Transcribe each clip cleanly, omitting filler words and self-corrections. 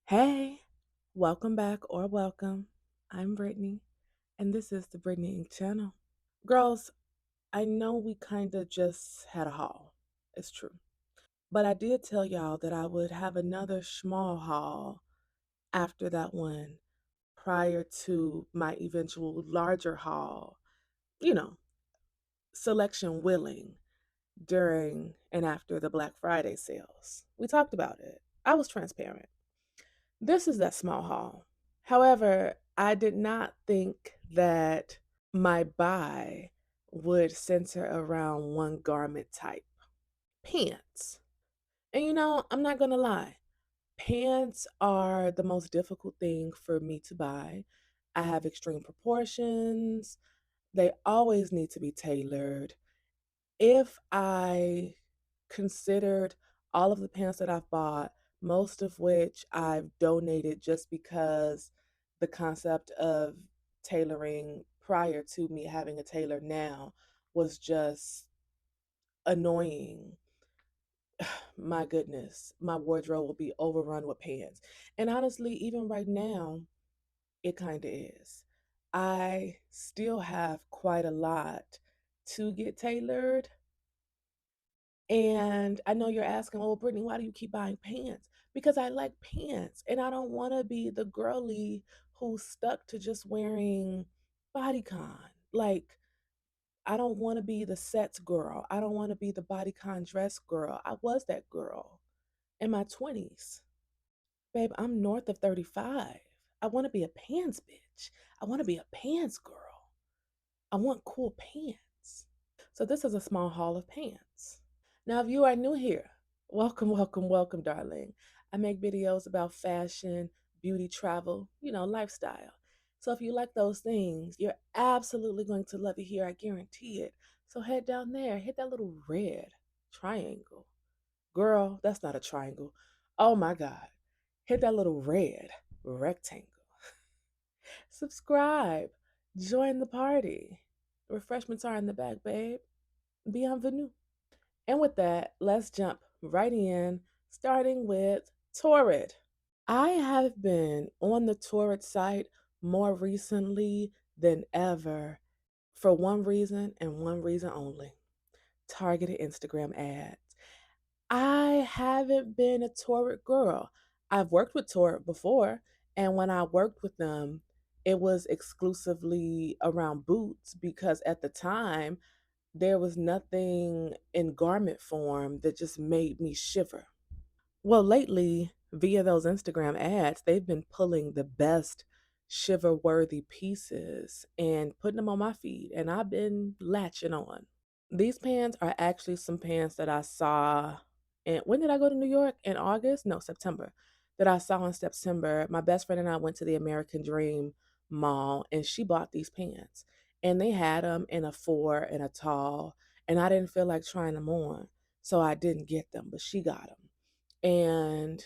Hey, welcome back or welcome. I'm Brittany, and this is the Brittneyinc channel. Girls, I know we kind of just had a haul. It's true. But I did tell y'all that I would have another small haul after that one prior to my eventual larger haul, you know, selection willing during and after the Black Friday sales. We talked about it. I was transparent. This is that small haul. However, I did not think that my buy would center around one garment type, pants. And I'm not going to lie, pants are the most difficult thing for me to buy. I have extreme proportions, they always need to be tailored. If I considered all of the pants that I've bought, most of which I've donated just because the concept of tailoring prior to me having a tailor now was just annoying. My goodness, my wardrobe will be overrun with pants. And honestly, even right now, it kind of is. I still have quite a lot to get tailored. And I know you're asking, well, Brittany, why do you keep buying pants? Because I like pants and I don't want to be the girly who's stuck to just wearing bodycon. Like, I don't want to be the sets girl. I don't want to be the bodycon dress girl. I was that girl in my 20s. Babe, I'm north of 35. I want to be a pants bitch. I want to be a pants girl. I want cool pants. So this is a small haul of pants. Now, if you are new here, welcome, welcome, welcome, darling. I make videos about fashion, beauty, travel, lifestyle. So if you like those things, you're absolutely going to love it here. I guarantee it. So head down there, hit that little red triangle. Girl, that's not a triangle. Oh my God. Hit that little red rectangle. Subscribe. Join the party. Refreshments are in the back, babe. Bienvenue. And with that, let's jump right in, starting with Torrid. I have been on the Torrid site more recently than ever for one reason and one reason only: targeted Instagram ads. I haven't been a Torrid girl. I've worked with Torrid before, and when I worked with them, it was exclusively around boots because at the time, there was nothing in garment form that just made me shiver. Well, lately, via those Instagram ads, they've been pulling the best shiver worthy pieces and putting them on my feed, and I've been latching on. These pants are actually some pants that I saw. And when did I go to New York? In August? No, September. That I saw in September. My best friend and I went to the American Dream Mall and she bought these pants. And they had them in a 4 and a tall. And I didn't feel like trying them on. So I didn't get them, but she got them. And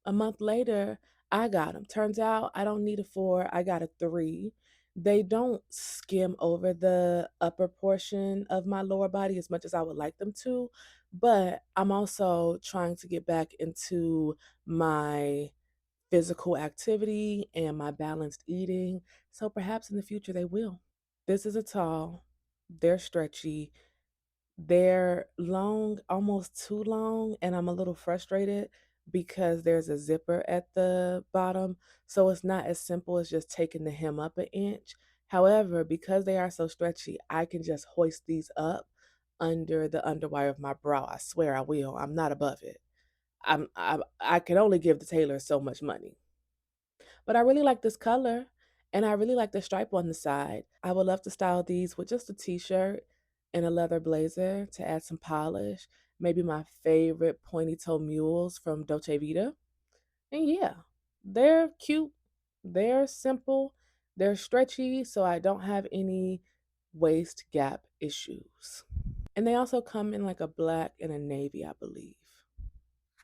a month later, I got them. Turns out I don't need a 4, I got a 3. They don't skim over the upper portion of my lower body as much as I would like them to, but I'm also trying to get back into my physical activity and my balanced eating. So perhaps in the future they will. This is a tall, they're stretchy, they're long, almost too long, and I'm a little frustrated because there's a zipper at the bottom. So it's not as simple as just taking the hem up an inch. However, because they are so stretchy, I can just hoist these up under the underwire of my bra. I swear I will. I'm not above it. I can only give the tailor so much money. But I really like this color and I really like the stripe on the side. I would love to style these with just a t-shirt and a leather blazer to add some polish. Maybe my favorite pointy toe mules from Dolce Vita. And yeah, they're cute. They're simple. They're stretchy, so I don't have any waist gap issues. And they also come in like a black and a navy, I believe.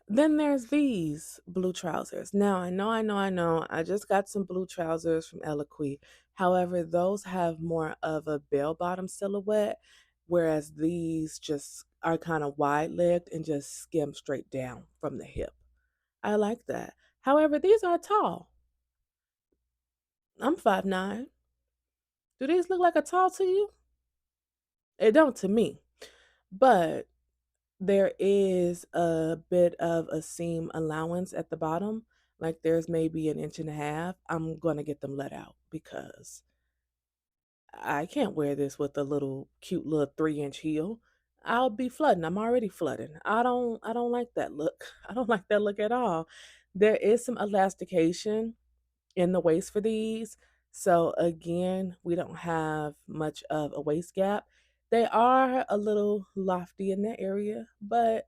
Then there's these blue trousers. Now, I know. I just got some blue trousers from Eloquii. However, those have more of a bell bottom silhouette, whereas these just are kind of wide legged and just skim straight down from the hip. I like that. However, these are tall. I'm 5'9". Do these look like a tall to you? It don't to me. But there is a bit of a seam allowance at the bottom. Like there's maybe an inch and a half. I'm gonna get them let out because I can't wear this with a little cute little 3-inch heel. I'll be flooding. I'm already flooding. I don't like that look. I don't like that look at all. There is some elastication in the waist for these. So again, we don't have much of a waist gap. They are a little lofty in that area, but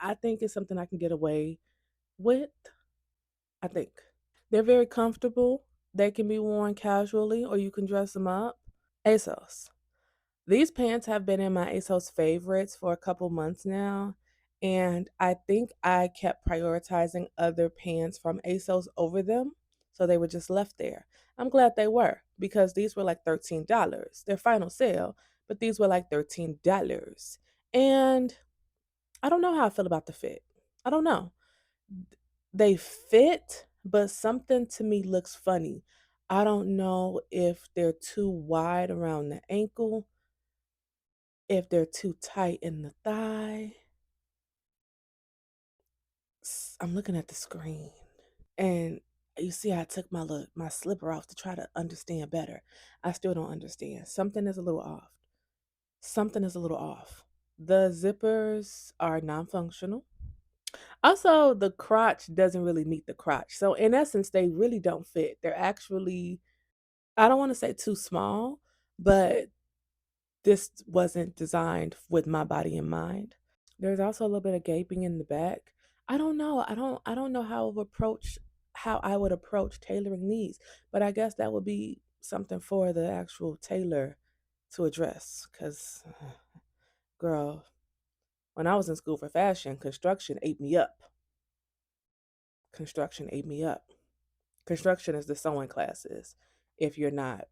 I think it's something I can get away with. I think. They're very comfortable. They can be worn casually or you can dress them up. ASOS. These pants have been in my ASOS favorites for a couple months now, and I think I kept prioritizing other pants from ASOS over them, so they were just left there. I'm glad they were because these were like $13. Their final sale, but these were like $13. And I don't know how I feel about the fit. I don't know. They fit, but something to me looks funny. I don't know if they're too wide around the ankle, if they're too tight in the thigh. I'm looking at the screen and you see I took my slipper off to try to understand better. I still don't understand. Something is a little off. Something is a little off. The zippers are non-functional. Also, the crotch doesn't really meet the crotch. So in essence, they really don't fit. They're actually, I don't want to say too small, but this wasn't designed with my body in mind. There's also a little bit of gaping in the back. I don't know. I don't know how I would approach tailoring these, but I guess that would be something for the actual tailor to address cuz girl, when I was in school for fashion, construction ate me up. Construction ate me up. Construction is the sewing classes if you're not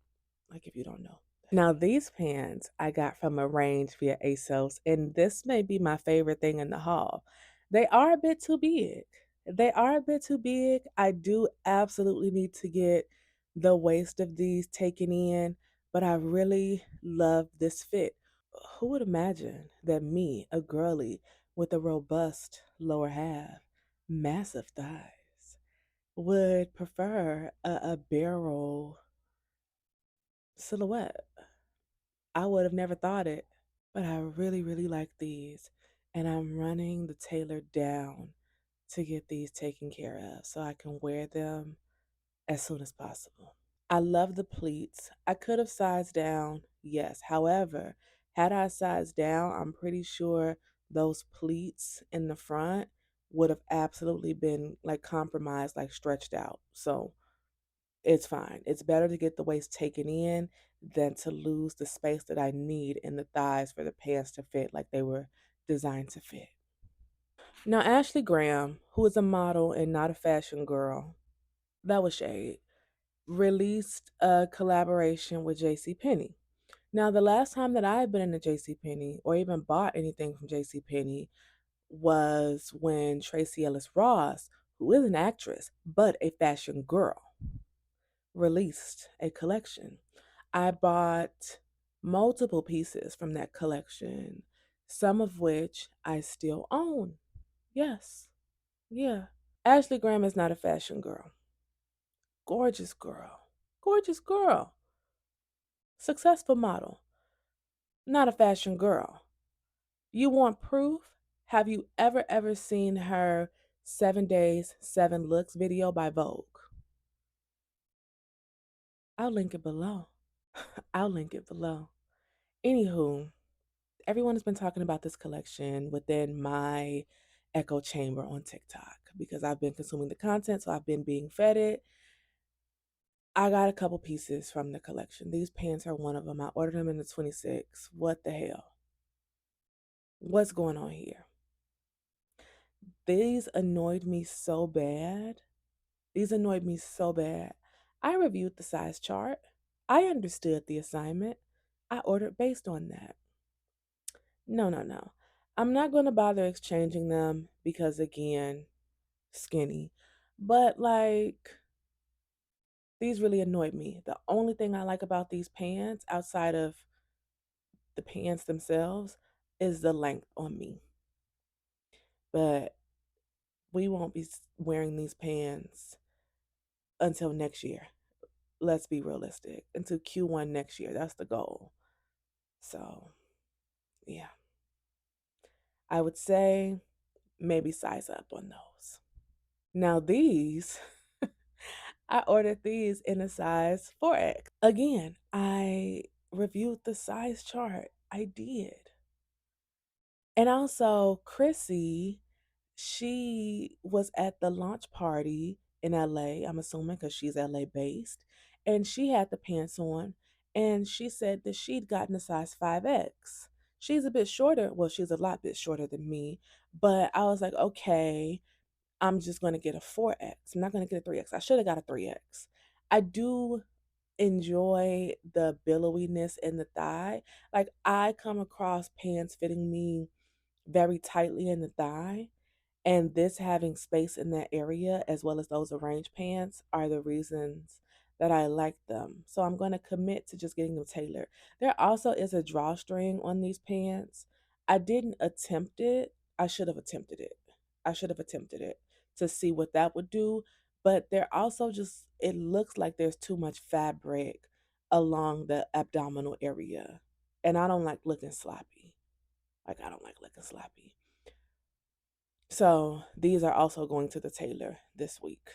like if you don't know. Now, these pants I got from a range via ASOS, and this may be my favorite thing in the haul. They are a bit too big. They are a bit too big. I do absolutely need to get the waist of these taken in, but I really love this fit. Who would imagine that me, a girly with a robust lower half, massive thighs, would prefer a barrel silhouette? I would have never thought it. But I really, really like these. And I'm running the tailor down to get these taken care of so I can wear them as soon as possible. I love the pleats. I could have sized down, yes. However, had I sized down, I'm pretty sure those pleats in the front would have absolutely been like compromised, like stretched out. So it's fine. It's better to get the waist taken in than to lose the space that I need in the thighs for the pants to fit like they were designed to fit. Now, Ashley Graham, who is a model and not a fashion girl, that was shade, released a collaboration with JCPenney. Now, the last time that I had been in a JCPenney or even bought anything from JCPenney was when Tracy Ellis Ross, who is an actress but a fashion girl, released a collection. I bought multiple pieces from that collection, some of which I still own. Yes, yeah. Ashley Graham is not a fashion girl. Gorgeous girl. Gorgeous girl. Successful model. Not a fashion girl. You want proof? Have you ever seen her 7 days, 7 looks video by Vogue? I'll link it below. I'll link it below. Anywho, everyone has been talking about this collection within my echo chamber on TikTok because I've been consuming the content, so I've been being fed it. I got a couple pieces from the collection. These pants are one of them. I ordered them in the 26. What the hell? What's going on here? These annoyed me so bad. These annoyed me so bad. I reviewed the size chart. I understood the assignment. I ordered based on that. No, no, no. I'm not going to bother exchanging them because, again, skinny. But like, these really annoyed me. The only thing I like about these pants outside of the pants themselves is the length on me. But we won't be wearing these pants until next year. Let's be realistic. Until Q1 next year. That's the goal. So, yeah. I would say maybe size up on those. Now, these, I ordered these in a size 4X. Again, I reviewed the size chart. I did. And also, Chrissy, she was at the launch party in LA, I'm assuming because she's LA based, and she had the pants on, and she said that she'd gotten a size 5X. She's a bit shorter. Well, she's a lot bit shorter than me, but I was like, okay, I'm just going to get a 4X. I'm not going to get a 3X. I should have got a 3X. I do enjoy the billowiness in the thigh. Like, I come across pants fitting me very tightly in the thigh, and this having space in that area as well as those arranged pants are the reasons that I like them. So I'm going to commit to just getting them tailored. There also is a drawstring on these pants. I didn't attempt it. I should have attempted it. I should have attempted it to see what that would do. But they're also just, it looks like there's too much fabric along the abdominal area. And I don't like looking sloppy. Like, I don't like looking sloppy. So these are also going to the tailor this week.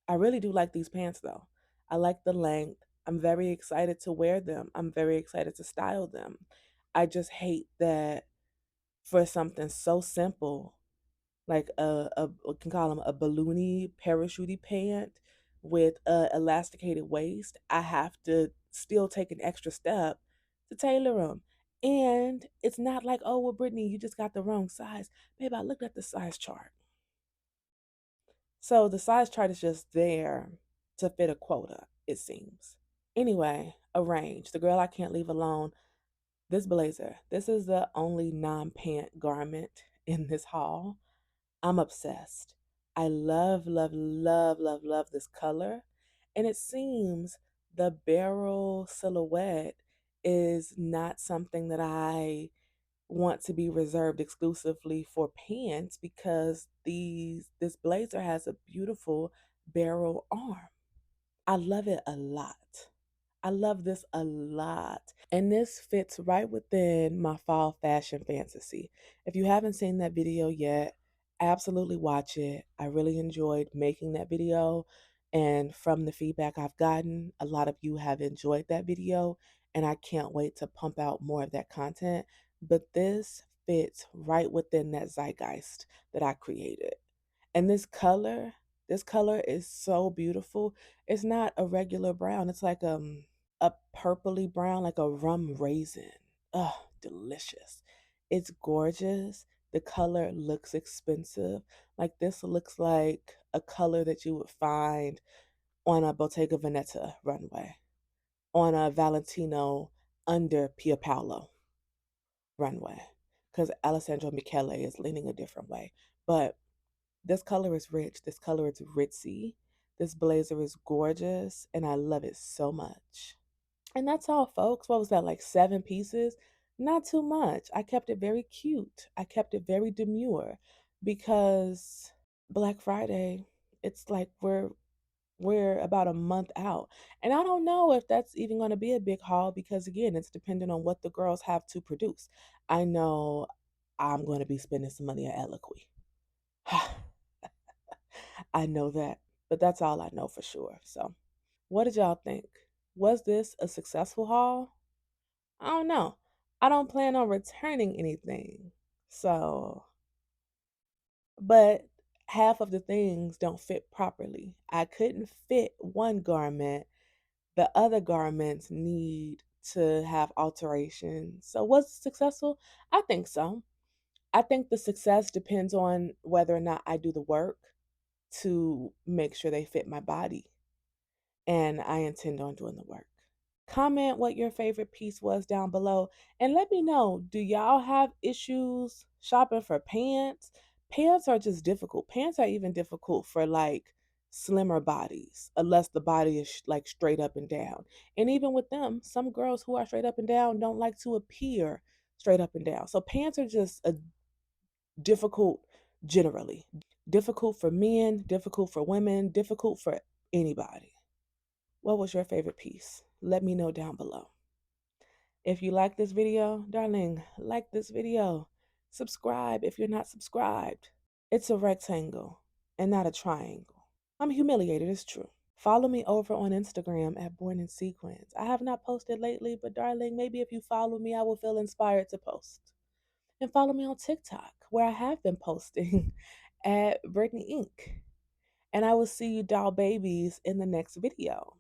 I really do like these pants though. I like the length. I'm very excited to wear them. I'm very excited to style them. I just hate that for something so simple, like we can call them a balloony parachutey pant with a elasticated waist, I have to still take an extra step to tailor them. And it's not like, oh, well, Brittany, you just got the wrong size. Babe, I looked at the size chart. So the size chart is just there to fit a quota, it seems. Anyway, arrange. The girl I can't leave alone. This blazer. This is the only non-pant garment in this haul. I'm obsessed. I love, love, love, love, love this color. And it seems the barrel silhouette is not something that I want to be reserved exclusively for pants because this blazer has a beautiful barrel arm. I love it a lot. I love this a lot. And this fits right within my fall fashion fantasy. If you haven't seen that video yet, absolutely watch it. I really enjoyed making that video. And from the feedback I've gotten, a lot of you have enjoyed that video. And I can't wait to pump out more of that content. But this fits right within that zeitgeist that I created. And this color is so beautiful. It's not a regular brown. It's like a purpley brown, like a rum raisin. Oh, delicious. It's gorgeous. The color looks expensive. Like, this looks like a color that you would find on a Bottega Veneta runway, on a Valentino under Pierpaolo runway, because Alessandro Michele is leaning a different way. But this color is rich. This color is ritzy. This blazer is gorgeous, and I love it so much. And that's all, folks. What was that, like 7 pieces? Not too much. I kept it very cute. I kept it very demure because Black Friday, it's like we're about a month out. And I don't know if that's even going to be a big haul because again, it's dependent on what the girls have to produce. I know I'm going to be spending some money at Eloquy. I know that, but that's all I know for sure. So, what did y'all think? Was this a successful haul? I don't know. I don't plan on returning anything. So, but half of the things don't fit properly. I couldn't fit one garment. The other garments need to have alterations. So, was it successful? I think so. I think the success depends on whether or not I do the work to make sure they fit my body. And I intend on doing the work. Comment what your favorite piece was down below and let me know, do y'all have issues shopping for pants? Pants are just difficult. Pants are even difficult for like slimmer bodies, unless the body is like straight up and down. And even with them, some girls who are straight up and down don't like to appear straight up and down. So pants are just a difficult generally. Difficult for men, difficult for women, difficult for anybody. What was your favorite piece? Let me know down below. If you like this video, darling, like this video. Subscribe if you're not subscribed. It's a rectangle and not a triangle. I'm humiliated, it's true. Follow me over on Instagram at Born in Sequence. I have not posted lately, but darling, maybe if you follow me, I will feel inspired to post. And follow me on TikTok, where I have been posting at Brittneyinc. And I will see you doll babies in the next video.